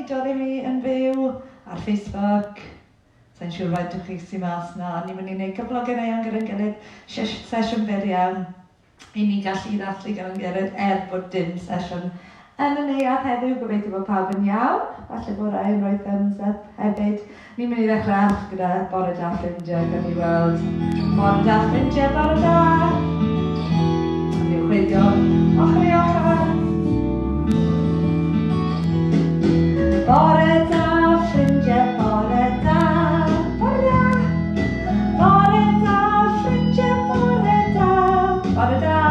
dod i mi yn fyw ar Facebook. Sa'n siŵr faint o'ch chi sy'n mas na. Ni'n mynd i wneud cyflogau neu gyda'n gilydd. Sesiwn byr iawn. I ni gallu ddathlu gyda'n gilydd bod dim sesiwn yn y neuadd heddiw. Gobeithio bod pawb yn iawn. Falle bod rai yn rhoi thumbs up hefyd. Ni'n mynd i ddechrau gyda bore da ffrindiau. Gan i weld bore da ffrindiau, bore da. Ni'n chwilio ochr i ochr. Bore da ffrindiau, bore da. Bore da,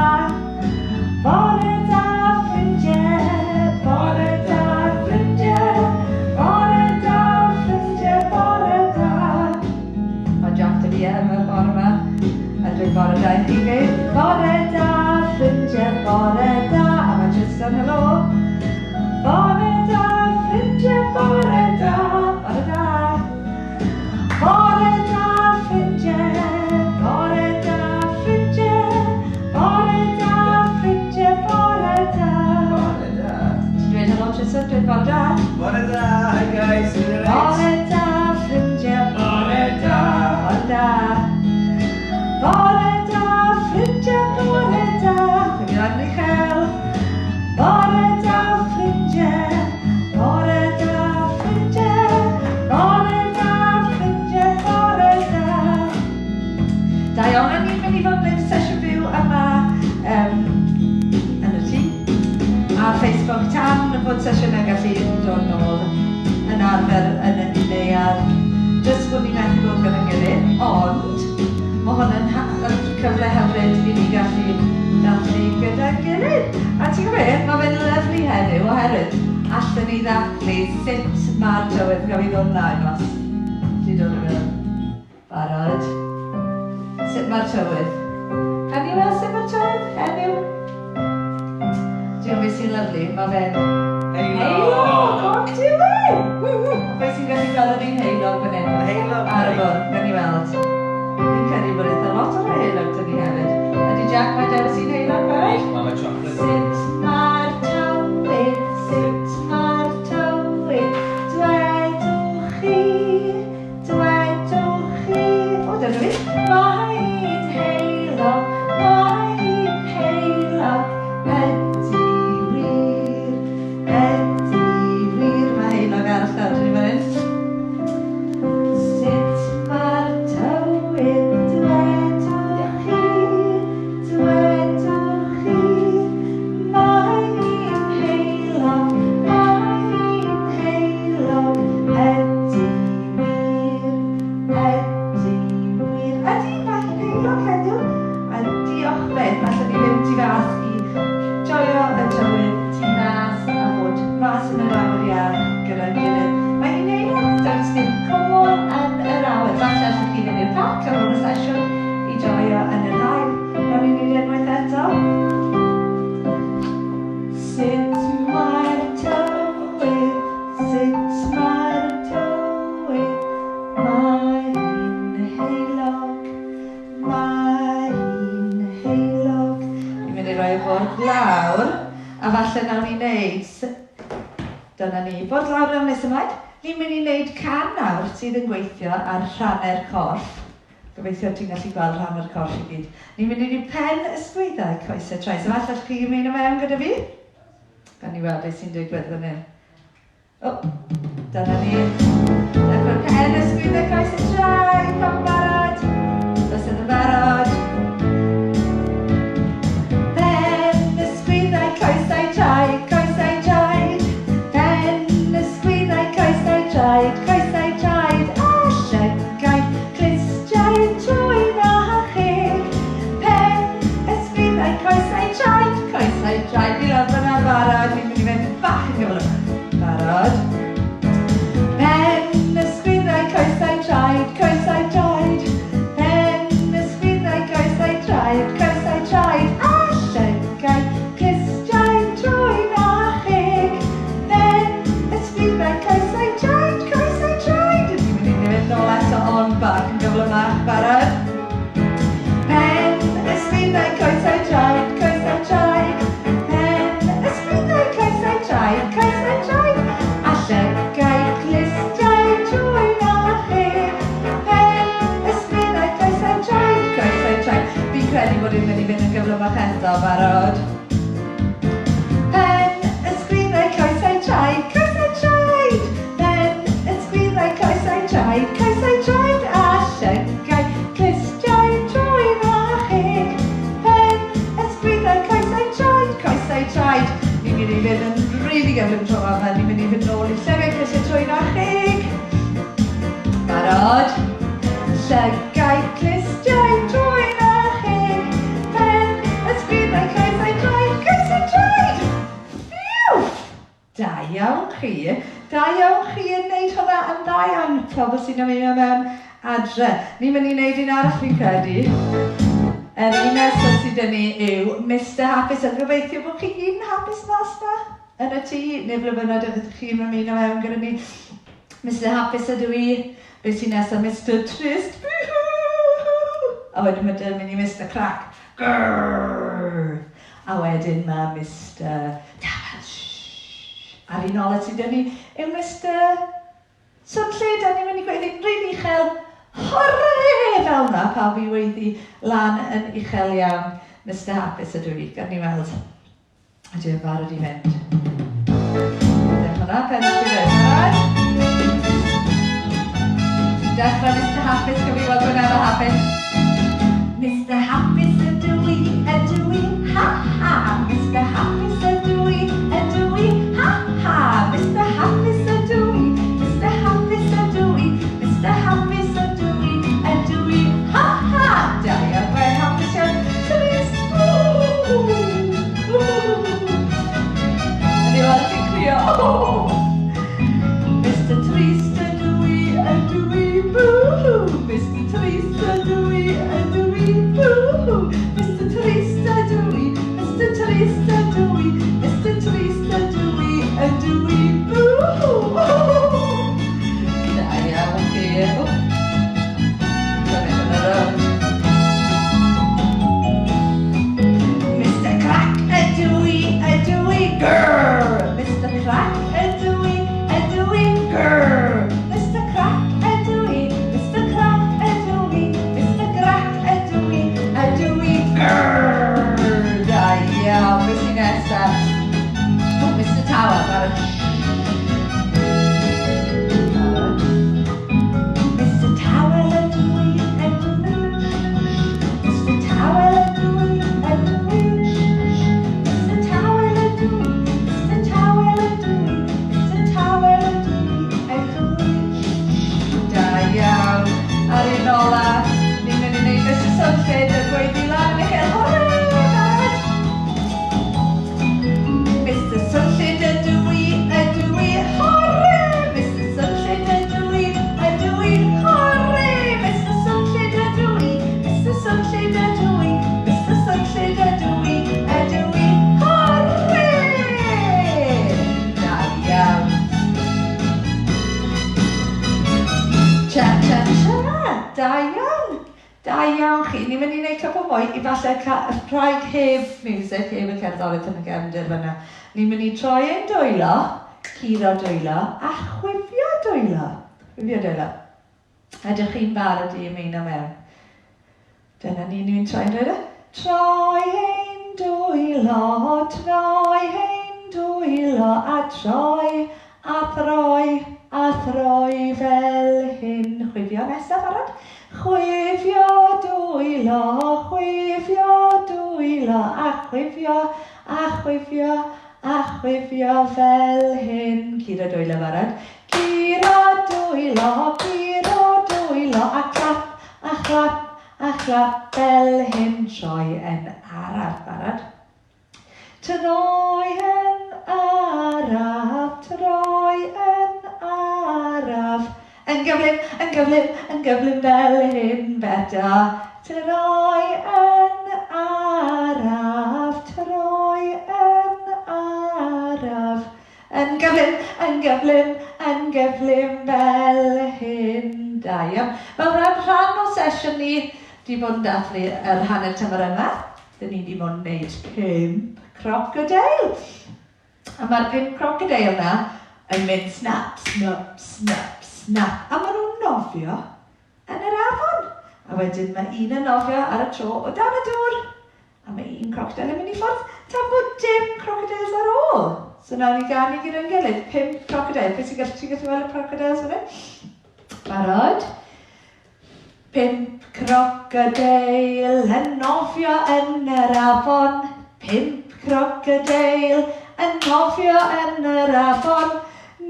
bore da ffrindiau, bore da ffrindiau, bore da ffrindiau, bore da. Mae Jack dy fi yn y bore yma, a dwi'n bore da i chi gyd. Bore da ffrindiau, bore da, a mae jyst yn helo. Bore da ffrindiau, bore da, bore da. Bore da ffrindiau, bore da ffrindiau. Dwi'n bore da. Bore da, hi guys, sy'n rhaid? Bore da, ffrindiau, bore da, bore da. Bore da, ffrindiau, bore da. Dwi'n mynd i chael. Bore da, ffrindiau, bore da, ffrindiau. Bore da, ffrindiau, bore da. Da iawn, a ni'n mynd i fod yn sesiwn byw yma yn y tŷ. A Facebook tan bod sesiynau gallu dod nôl yn arfer yn y neuadd. Jyst bod ni'n methu bod gyda'n gilydd, ond mae hwn yn cyfle hyfryd i ni gallu dathlu gyda'n gilydd. A ti'n gwybod, mae fe'n lyflu heddiw oherwydd allan ni ddathlu sut mae'r tywydd gael ei ddod ymlaen os. Ti'n dod o fel barod. Sut mae'r tywydd? Can i weld sut mae'r tywydd heddiw? Dwi'n beth sy'n lyflu, mae fe'n heilog! Coc ti we! Beth sy'n gallu gweld yn un heilog fan hyn? Heilog ar y bwrdd, gan i weld. Dwi'n credu bod eitha lot o'r heilog dyn ni hefyd. Ydy Jack, mae dewis sy'n heilog fel? Mama chocolate. Sut mae'r tywydd, sut mae'r tywydd, dwedwch chi, dwedwch chi. O, dyna fi. Mae'n heilog, mae'n heilog, dyna ni. Bod lawr am nes ymlaen, ni'n mynd i wneud can nawr sydd yn gweithio ar rhannu'r corff. Gobeithio ti'n gallu gweld rhannu'r corff i gyd. Ni'n mynd i wneud pen ysgwyddau coesau trais. A falle chi ymuno mewn gyda fi? Gan ni weld beth sy'n digwydd fan hyn. O, dyna ni. Dechrau pen ysgwyddau coesau trais. Pam barod? Does yn barod. Pen ysgwyddau coesau trais. Coesau traed a llygau, clistiau trwy'n achig. Pen ysgwyddau coesau traed. Ni lawr fyna barod, ni'n mynd i fynd bach yn gyflym. Barod. Pen ysgwyddau coesau traed. Eto barod. Pen ysgrifau coesau traed, coesau traed. Pen ysgrifau coesau traed, coesau traed. A llygau clustiau trwy'n achig. Pen ysgrifau coesau traed, coesau traed. Ni'n mynd i fynd yn rili gyflym tro yma. Ni'n mynd i fynd nôl i llygau clustiau trwy'n achig. Barod. Llygau clustiau trwy'n achig. Pen ysgrifau coesau traed, coesau traed. Phew! Da iawn chi. Da iawn chi yn neud hwnna yn dda iawn. Pobl sy'n ymuno mewn adre. Ni'n mynd i wneud un arall fi'n credu. Yr un nesaf sydd yn ni yw Mr Hapus. Yn gobeithio bod chi gyd yn hapus mas na yn y tŷ. Neu blynyddoedd ydych chi'n ymuno mewn gyda ni. Mr Hapus ydw i. Be sy'n nesaf Mr Trist. A wedyn mae dyn mynd i Mr Crack. Grrrr. A wedyn mae Mr Tawel. A'r un ola sydd yn ni yw Mr Swnllyd. A ni'n mynd i gweithio rili uchel. Hore fel yna pawb i weiddi lan yn uchel iawn. Mr Hapus ydw i. Gan ni weld. A dwi'n barod i fynd. Dwi'n hwnna, pen ysgrifau. Dechrau Mr Hapus, gyda fi weld gwneud efo hapus. Mr Hapus ydw i, ha ha. Mr Hapus ydw i, ha ha. Mr Hapus ydw i, Mr Hapus ydw i, Mr Hapus ydw i, ha ha. Da iawn, mae'n hapus iawn. Trist, Ydy weld chi'n crio, Mr Trist ydw i, boo-hoo. Mr Trist ydw i, boo-hoo. Mr Trist ydw i, Mr Trist ydw i, Mr Trist ydw i, boo-hoo. Da iawn chi. Mr Crack ydw i, grrr. Mr Crack ydw i, grrr. Mr Crack ydw i, Mr Crack ydw i, Mr Crack ydw i, grrr. Da iawn, beth sy'n nesaf? Mr Tower, barod. Mr Tower ydw i, Mr Tower ydw i, Mr Tower ydw i, Mr Tower ydw i, Mr Tower ydw i. Da iawn. Ar un ola, ni'n mynd i wneud Mr Swnllyd yn gweithio lan yn uchel. Hore! Mr Swnllyd ydw i, hore! Mr Swnllyd ydw i, hore! Mr Swnllyd ydw i, Mr Swnllyd ydw i, Mr Swnllyd ydw i, hore! Da iawn. Cha, cha, cha. Da iawn. Da iawn chi. Ni'n mynd i wneud cwp o mwy i falle rhaid heb music, heb y cerddoriaeth yn y gefndir fyna. Ni'n mynd i troi ein dwylo, curo dwylo, a chwifio dwylo. Chwifio dwylo. Ydych chi'n barod i ymuno mewn? Dyna ni'n troi'n dwylo. Troi ein dwylo, a troi, a throi fel hyn. Chwifio nesaf barod? Chwifio dwylo, a chwifio fel hyn. Curo dwylo barod. Curo dwylo, a clap, fel hyn. Troi yn araf barod. Troi yn araf. Yn gyflym fel hyn beta. Troi yn araf. Yn gyflym fel hyn. Da iawn. Fel rhan o sesiwn ni di bod yn dathlu yr hanner tymor yma. Dyn ni di bod yn gwneud 5 crocodile. A mae'r 5 crocodile yna yn mynd snap. A maen nhw'n nofio yn yr afon. A wedyn mae un yn nofio ar y tro o dan y dŵr. A mae un un crocodile yn mynd I ffwrdd, tan bod dim crocodiles ar ôl. So nawr ni ganu gyda'n gilydd, 5 crocodile. Beth sy'n gallu weld y crocodiles fan hyn? Barod? 5 crocodile yn nofio yn yr afon. 5 crocodile yn nofio yn yr afon.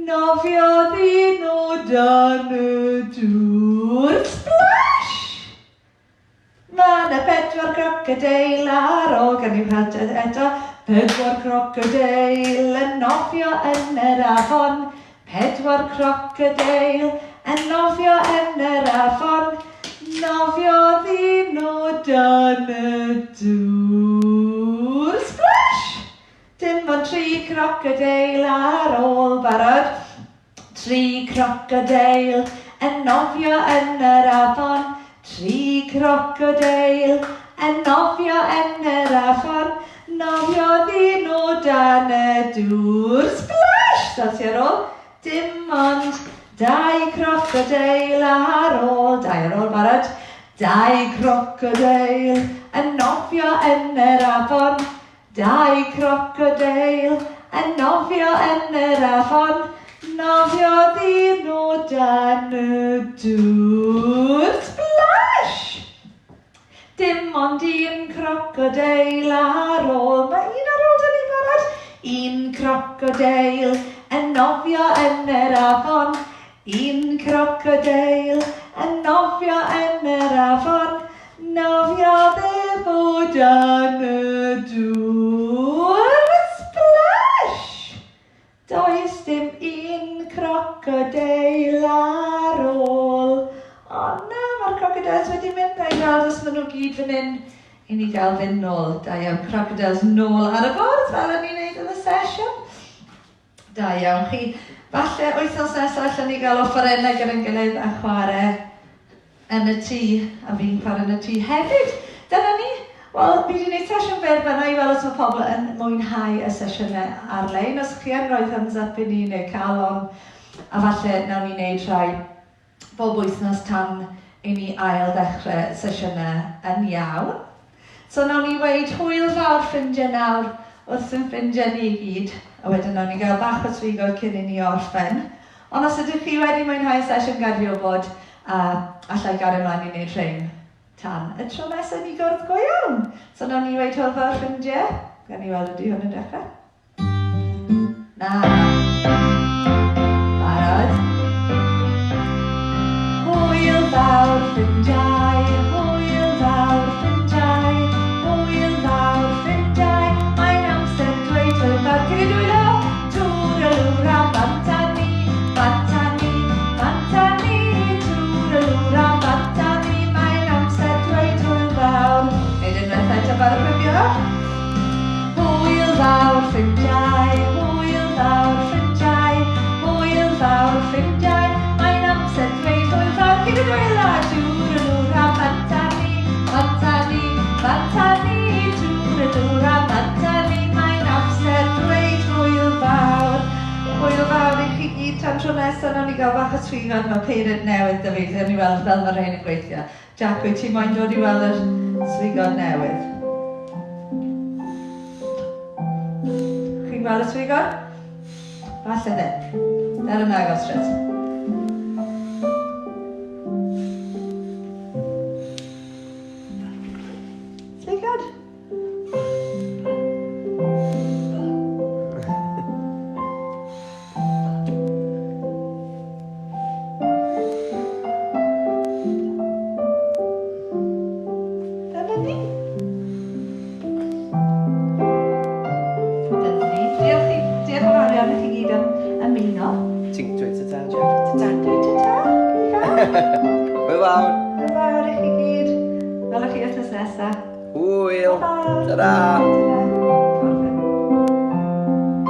Nofiodd nhw dan y dŵr. Splash! Mae yna 4 crocodile ar ôl, gan i'w weld eto. 4 crocodile yn nofio yn yr afon. 4 crocodile yn nofio yn yr afon. Nofiodd nhw dan y dŵr. Splash! Dim ond 3 crocodile ar ôl, barod. 3 crocodile yn nofio yn yr afon. 3 crocodile yn nofio yn yr afon. Nofiodd nhw dan y dŵr. Splash! Dalsi ar ôl. Dim ond 2 crocodile ar ôl. 2 ar ôl, barod. 2 crocodile yn nofio yn yr afon. 2 crocodile yn nofio yn yr afon. Nofiodd nhw dan y dŵr. Splash! Dim ond 1 crocodile ar ôl. Mae 1 ar ôl dyn ni barod. 1 crocodile yn nofio yn yr afon. 1 crocodile yn nofio yn yr afon. Nofiodd nhw dan y dŵr. Splash! Does dim 1 crocodile ar ôl. O na, mae'r crocodiles wedi mynd. Na I weld os maen nhw gyd fan hyn I ni gael fynd nôl. Da iawn, crocodiles nôl ar y bwrdd fel o'n i'n neud yn y sesiwn. Da iawn chi. Falle wythnos nesaf allan ni gael offerennau gyda'n gilydd a chwarae yn y tŷ, a fi'n chwarae yn y tŷ hefyd. Dyna ni. Wel, fi wedi gwneud sesiwn byr fyna I weld os mae pobl yn mwynhau y sesiynau ar-lein. Os chi yn rhoi thumbs up I ni neu cael on, a falle nawn ni wneud rhai bob wythnos tan I ni ail ddechrau sesiynau yn iawn. So nawn ni weid hwyl fawr ffrindiau nawr wrth yn ffrindiau ni I gyd, a wedyn nawn ni gael bach o sfigod cyn I ni orffen. Ond os ydych chi wedi mwynhau y sesiwn gario bod, allai gario ymlaen I wneud rhain tan y tro nesaf ni gwrdd go iawn. So nawn ni weid hwyl fawr ffrindiau. Gan I weld ydy hwn yn dechrau. Na. Barod. Hwyl fawr ffrindiau, hwyl fawr ffrindiau, hwyl fawr ffrindiau. Mae'n amser dweud hwyl fawr. Cyn I dwylo, tŵr y lŵr a banta ni, banta ni, banta ni, tŵr y lŵr a banta ni. Mae'n amser dweud hwyl fawr. Neud unwaith eto bar y prifio. Hwyl fawr ffrindiau, hwyl fawr ffrindiau, hwyl fawr ffrindiau. Mae'n amser dweud hwyl fawr. Cyn I dwylo, tŵr y lŵr a banta ni, banta ni, banta ni, tŵr y lŵr a banta ni. Mae'n amser dweud hwyl fawr. Hwyl fawr I chi gyd tan tro nesaf. Nawn ni gael bach o sfigod. Mae peirydd newydd da fi. Nawn ni weld fel mae rhain yn gweithio. Jack, wyt ti moyn dod I weld yr sfigod newydd? Chi'n gweld y sfigod? Falle ddim. Er yn agos rhaid. Sfigod? Ti'n dweud ta-ta, Jeff? Ta-ta, dweud ta-ta. Hwyl fawr. Hwyl fawr I chi gyd. Welwch chi wythnos nesaf. Hwyl. Hwyl. Ta-da.